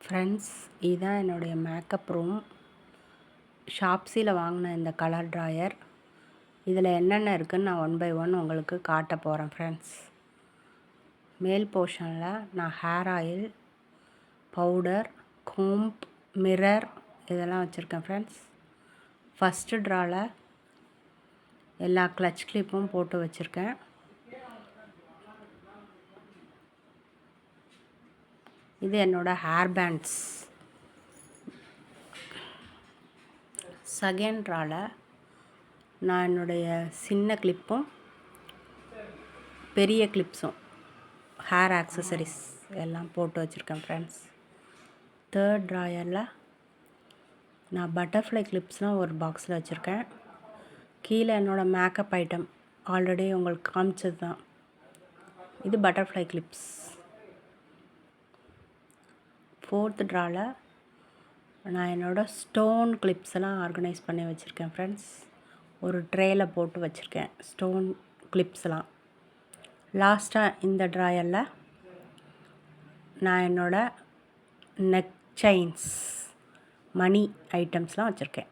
Friends, இதுதான் என்னுடைய makeup room. ஷாப்ஸியில் வாங்கின இந்த கலர் ட்ராயர். இதில் என்னென்ன இருக்குதுன்னு நான் 1 by 1 உங்களுக்கு காட்ட போகிறேன் ஃப்ரெண்ட்ஸ். மேல் போர்ஷனில் நான் hair oil, powder, comb, mirror இதெல்லாம் வச்சுருக்கேன் ஃப்ரெண்ட்ஸ். ஃபஸ்ட்டு ட்ராவில் எல்லா கிளட்ச் கிளிப்பும் போட்டு வச்சுருக்கேன். இது என்னோடய ஹேர் பேண்ட்ஸ். செகண்ட் ட்ராவில் நான் என்னுடைய சின்ன கிளிப்பும் பெரிய கிளிப்ஸும் ஹேர் ஆக்சசரிஸ் எல்லாம் போட்டு வச்சுருக்கேன் ஃப்ரெண்ட்ஸ். தேர்ட் ட்ராயரில் நான் பட்டர்ஃப்ளை கிளிப்ஸ்லாம் ஒரு பாக்ஸில் வச்சுருக்கேன். கீழே என்னோடய மேக்கப் ஐட்டம் ஆல்ரெடி உங்களுக்கு காமிச்சது தான். இது பட்டர்ஃப்ளை கிளிப்ஸ். ஃபோர்த் ட்ராவில் நான் என்னோடய ஸ்டோன் கிளிப்ஸ் எல்லாம் ஆர்கனைஸ் பண்ணி வச்சுருக்கேன் ஃப்ரெண்ட்ஸ். ஒரு ட்ரேயில் போட்டு வச்சுருக்கேன் ஸ்டோன் கிளிப்ஸ்லாம். லாஸ்ட்டாக இந்த ட்ராயரில் நான் என்னோடய நெக் செயின்ஸ், மணி ஐட்டம்ஸ்லாம் வச்சுருக்கேன்.